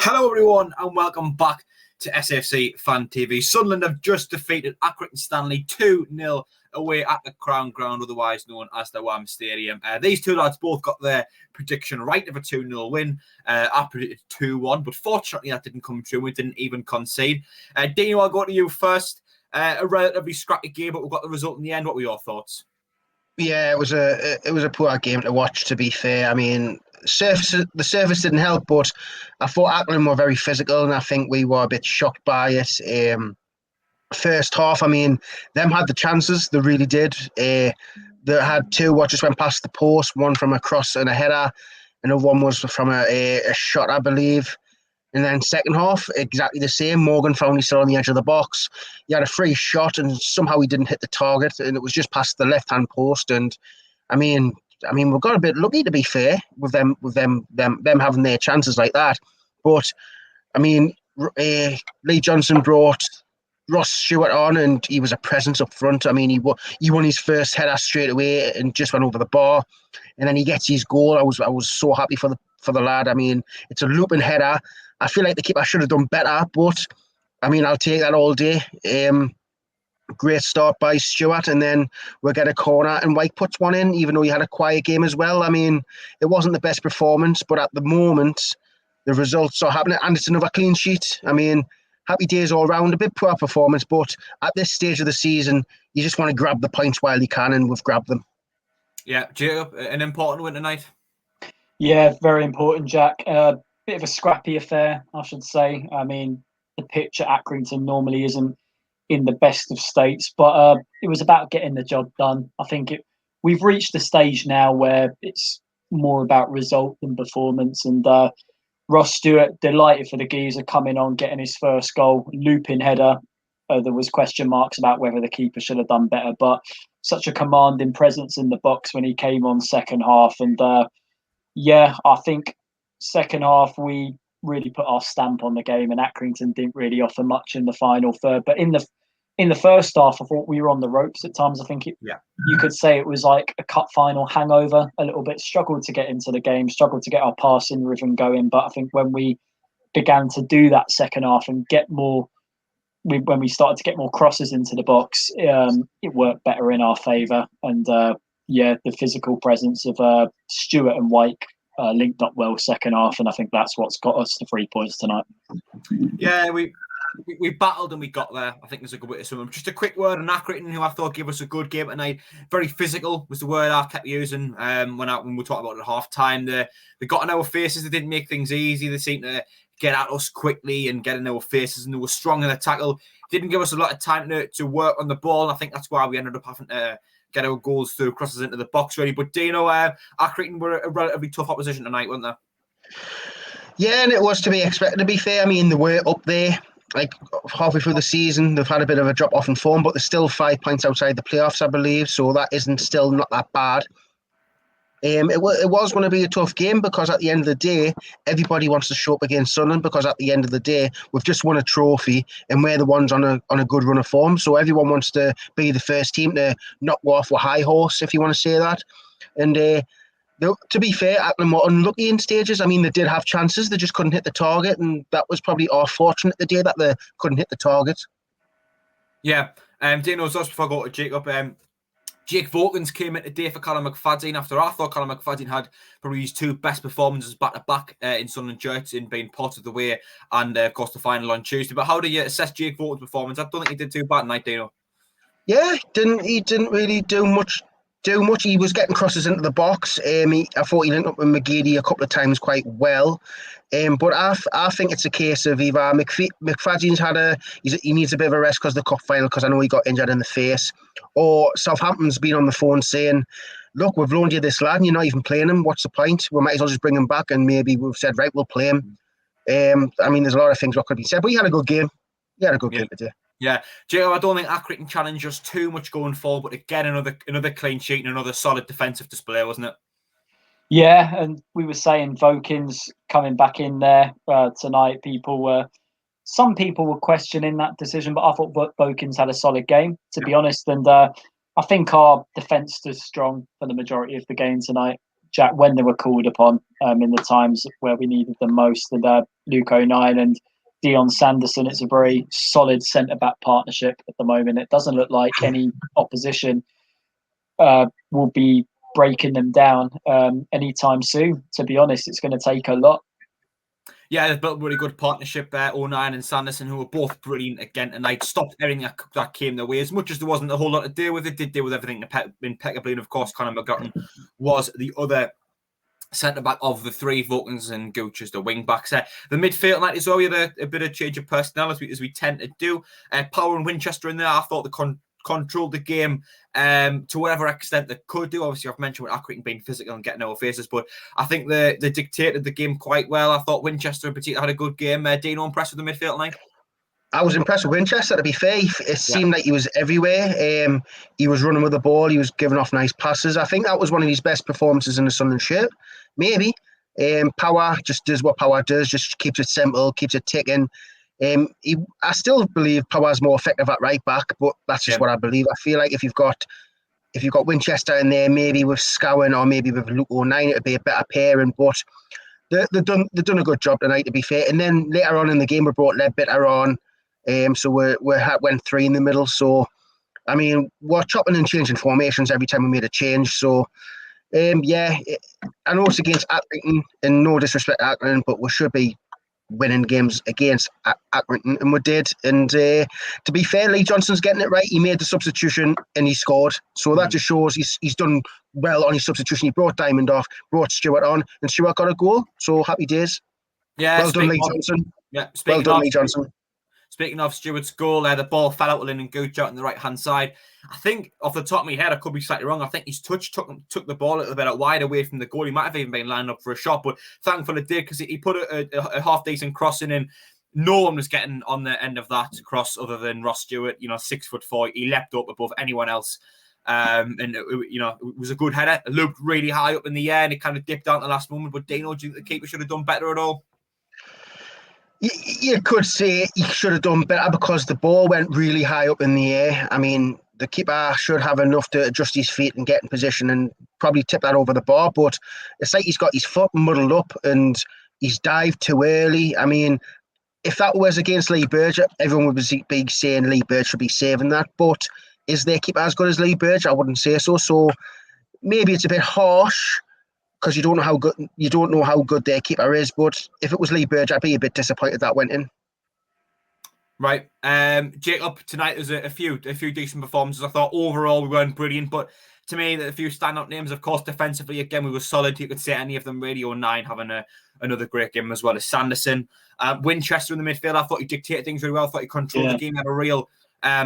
Hello everyone and welcome back to SAFC Fan TV. Sunderland have just defeated Accrington Stanley 2-0 away at the Crown Ground, otherwise known as the WAM Stadium. These two lads both got their prediction right of a 2-0 win. I predicted 2-1, but fortunately that didn't come true. We didn't even concede. Dino, I'll go to you first. A relatively scrappy game, but we got the result in the end. What were your thoughts? Yeah, it was a poor game to watch, to be fair. I mean, the surface didn't help, but I thought Accrington were very physical, and I think we were a bit shocked by it. First half, I mean, them had the chances, they really did. They had two what just went past the post, one from a cross and a header, another one was from a shot, I believe. And then second half, exactly the same. Morgan found himself on the edge of the box. He had a free shot, and somehow he didn't hit the target, and it was just past the left-hand post. And I mean, we got a bit lucky, to be fair, with them having their chances like that. But I mean, Lee Johnson brought Ross Stewart on, and he was a presence up front. I mean, he won his first header straight away and just went over the bar, and then he gets his goal. I was so happy for the lad. I mean, it's a looping header. I feel like the keeper should have done better, but I mean, I'll take that all day. Great start by Stewart, and then we'll get a corner, and White puts one in, even though he had a quiet game as well. I mean, it wasn't the best performance, but at the moment, the results are happening, and it's another clean sheet. I mean, happy days all round. A bit poor performance, but at this stage of the season, you just want to grab the points while you can, and we've grabbed them. Yeah, Jacob, an important win tonight. Yeah, very important, Jack. Bit of a scrappy affair, I should say. I mean, the pitch at Accrington normally isn't in the best of states, but it was about getting the job done. I think we've reached the stage now where it's more about result than performance. And Ross Stewart, delighted for the geezer coming on, getting his first goal, looping header. There was question marks about whether the keeper should have done better, but such a commanding presence in the box when he came on second half. And yeah, I think second half we really put our stamp on the game, and Accrington didn't really offer much in the final third. But in the first half, I thought we were on the ropes at times. I think you could say it was like a cup final hangover a little bit. Struggled to get into the game, struggled to get our passing rhythm going. But I think when we began to do that second half and get more, when we started to get more crosses into the box, it worked better in our favour. And yeah, the physical presence of Stewart and White linked up well second half, and I think that's what's got us the 3 points tonight. Yeah, we battled and we got there. I think there's a good way to sum up. Just a quick word on Accrington, who I thought gave us a good game tonight. Very physical was the word I kept using when we talked about it at half time. They got in our faces. They didn't make things easy. They seemed to get at us quickly and get in our faces, and they were strong in the tackle. Didn't give us a lot of time to work on the ball, and I think that's why we ended up having to get our goals through crosses into the box, really. But Dino, Accrington were a relatively tough opposition tonight, weren't they? Yeah, and it was to be expected, to be fair. I mean, they were up there, like halfway through the season. They've had a bit of a drop off in form, but they're still 5 points outside the playoffs, I believe. So that isn't still not that bad. It was going to be a tough game, because at the end of the day, everybody wants to show up against Sunderland, because at the end of the day, we've just won a trophy and we're the ones on a good run of form. So everyone wants to be the first team to knock off a high horse, if you want to say that. And to be fair, Accrington were unlucky in stages. I mean, they did have chances, they just couldn't hit the target, and that was probably our fortunate the day that they couldn't hit the target. Yeah, Dino, just before I go to Jacob, Jake Vokins came in today for Callum McFadden after I thought Callum McFadden had probably his two best performances back-to-back in Sunderland jerseys, in being part of the way and, of course, the final on Tuesday. But how do you assess Jake Vokins' performance? I don't think he did too bad tonight, Dino. Yeah, he didn't really do much. He was getting crosses into the box. I thought he linked up with McGeady a couple of times quite well. But I think it's a case of either McFadden's he needs a bit of a rest because of the cup final, because I know he got injured in the face, or Southampton's been on the phone saying, look, we've loaned you this lad and you're not even playing him. What's the point? We might as well just bring him back, and maybe we've said, right, we'll play him. I mean, there's a lot of things what could be said, but he had a good game. Game today. Yeah, Jacob, I don't think Accrington challenged us too much going forward, but again, another clean sheet and another solid defensive display, wasn't it? Yeah, and we were saying Vokins coming back in there tonight. Some people were questioning that decision, but I thought Vokins had a solid game, to be honest. And I think our defence stood strong for the majority of the game tonight. Jack, when they were called upon in the times where we needed them most. And Luke O'Nien and Dion Sanderson, it's a very solid centre-back partnership at the moment. It doesn't look like any opposition will be breaking them down anytime soon. To be honest, it's going to take a lot. Yeah, they've built a really good partnership there, O'Nien and Sanderson, who were both brilliant again tonight. Stopped everything that came their way. As much as there wasn't a whole lot to do with it, did deal with everything impeccably. And of course, Conor McGutton was the other centre-back of the three. Vokins and Gooch as the wing-backs there. The midfield tonight is always a bit of change of personnel, as we tend to do. Power and Winchester in there. I thought the controlled the game to whatever extent they could do. Obviously, I've mentioned with Accrington being physical and getting our faces, but I think they dictated the game quite well. I thought Winchester in particular had a good game. Dino, impressed with the midfield tonight? I was impressed with Winchester, to be fair. It seemed like he was everywhere. He was running with the ball. He was giving off nice passes. I think that was one of his best performances in the Sunderland shirt. Maybe. Power just does what Power does, just keeps it simple, keeps it ticking. I still believe Power's more effective at right back, but that's just what I believe. I feel like if you've got Winchester in there, maybe with Scowen or maybe with Luke O'Nien, it'd be a better pairing. But they've done a good job tonight, to be fair. And then later on in the game, we brought Ledbetter on, so we went three in the middle. So I mean, we're chopping and changing formations every time we made a change. So I know it's against Accrington, and no disrespect to Accrington, but we should be winning games against Accrington, and we did. And to be fair, Lee Johnson's getting it right. He made the substitution and he scored, so that just shows he's done well on his substitution. He brought Diamond off, brought Stewart on, and Stewart got a goal, so happy days. Well done, Lee Johnson. Well done, Lee Johnson. Speaking of Stewart's goal, the ball fell out with Lyndon Gooch out on the right-hand side. I think, off the top of my head, I could be slightly wrong. I think his touch took the ball a little bit wide away from the goal. He might have even been lined up for a shot, but thankfully it did, because he put a half-decent crossing in. No one was getting on the end of that cross other than Ross Stewart, 6'4". He leapt up above anyone else. And it was a good header. It looked really high up in the air, and it kind of dipped down at the last moment. But Dino, do you think the keeper should have done better at all? You could say he should have done better, because the ball went really high up in the air. I mean, the keeper should have enough to adjust his feet and get in position and probably tip that over the bar. But it's like he's got his foot muddled up and he's dived too early. I mean, if that was against Lee Burge, everyone would be saying Lee Burge should be saving that. But is their keeper as good as Lee Burge? I wouldn't say so. So maybe it's a bit harsh, because you don't know how good their keeper is. But if it was Lee Burge, I'd be a bit disappointed that went in. Right. Jacob, tonight there's a few decent performances. I thought overall we weren't brilliant, but to me, a few standout names. Of course, defensively, again, we were solid. You could say any of them really. O'Nien having another great game, as well as Sanderson. Winchester in the midfield, I thought he dictated things really well. I thought he controlled the game. He had a real...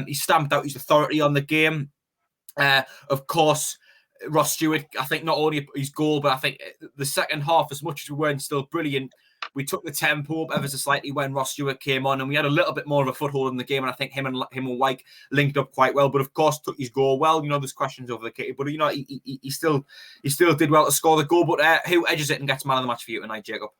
he stamped out his authority on the game. Of course... Ross Stewart, I think not only his goal, but I think the second half, as much as we weren't still brilliant, we took the tempo up ever so slightly when Ross Stewart came on, and we had a little bit more of a foothold in the game, and I think him and Wyke linked up quite well. But of course, took his goal well. There's questions over the kit, but he still did well to score the goal. But who edges it and gets man of the match for you tonight, Jacob?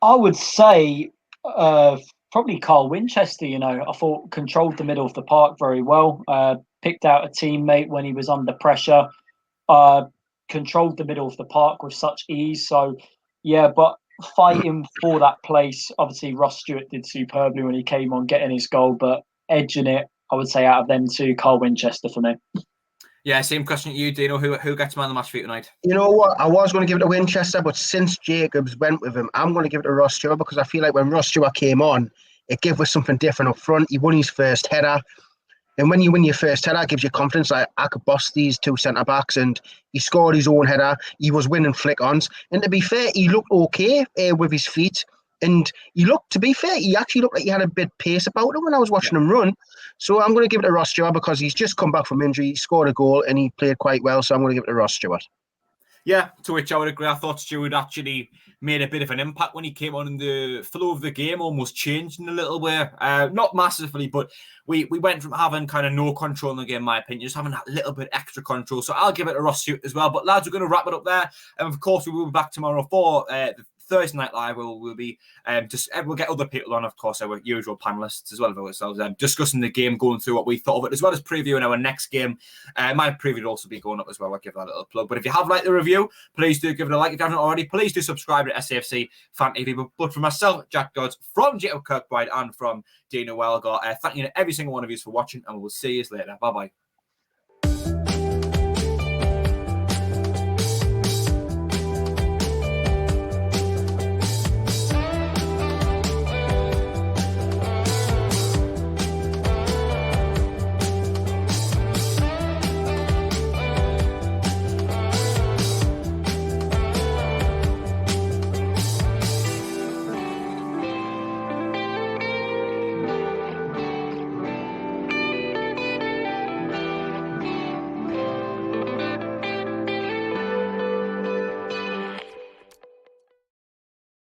I would say probably Carl Winchester. I thought controlled the middle of the park very well. Picked out a teammate when he was under pressure, controlled the middle of the park with such ease. So, but fighting for that place, obviously Ross Stewart did superbly when he came on getting his goal, but edging it, I would say out of them two, Carl Winchester for me. Yeah, same question to you, Dino. Who gets man of the match for you tonight? You know what? I was going to give it to Winchester, but since Jacobs went with him, I'm going to give it to Ross Stewart, because I feel like when Ross Stewart came on, it gave us something different up front. He won his first header. And when you win your first header, it gives you confidence. Like, I could boss these two centre-backs, and he scored his own header. He was winning flick-ons. And to be fair, he looked okay with his feet. And to be fair, he actually looked like he had a bit of pace about him when I was watching him run. So I'm going to give it to Ross Stewart, because he's just come back from injury. He scored a goal and he played quite well. So I'm going to give it to Ross Stewart. Yeah, to which I would agree. I thought Stewart actually made a bit of an impact when he came on, and the flow of the game almost changed in a little way. Not massively, but we went from having kind of no control in the game, in my opinion, just having that little bit extra control. So I'll give it to Ross Stewart as well. But lads, we're going to wrap it up there. And of course, we will be back tomorrow for the Thursday Night Live, we'll be we'll get other people on, of course, our usual panelists as well as ourselves, discussing the game, going through what we thought of it, as well as previewing our next game. My preview will also be going up as well. I'll give that a little plug. But if you have liked the review, please do give it a like. If you haven't already, please do subscribe to SAFC Fan TV. But for myself, Jack Dodds, from Jacob Kirkbride and from Dana Welgar, thank you to every single one of you for watching, and we'll see you later. Bye-bye.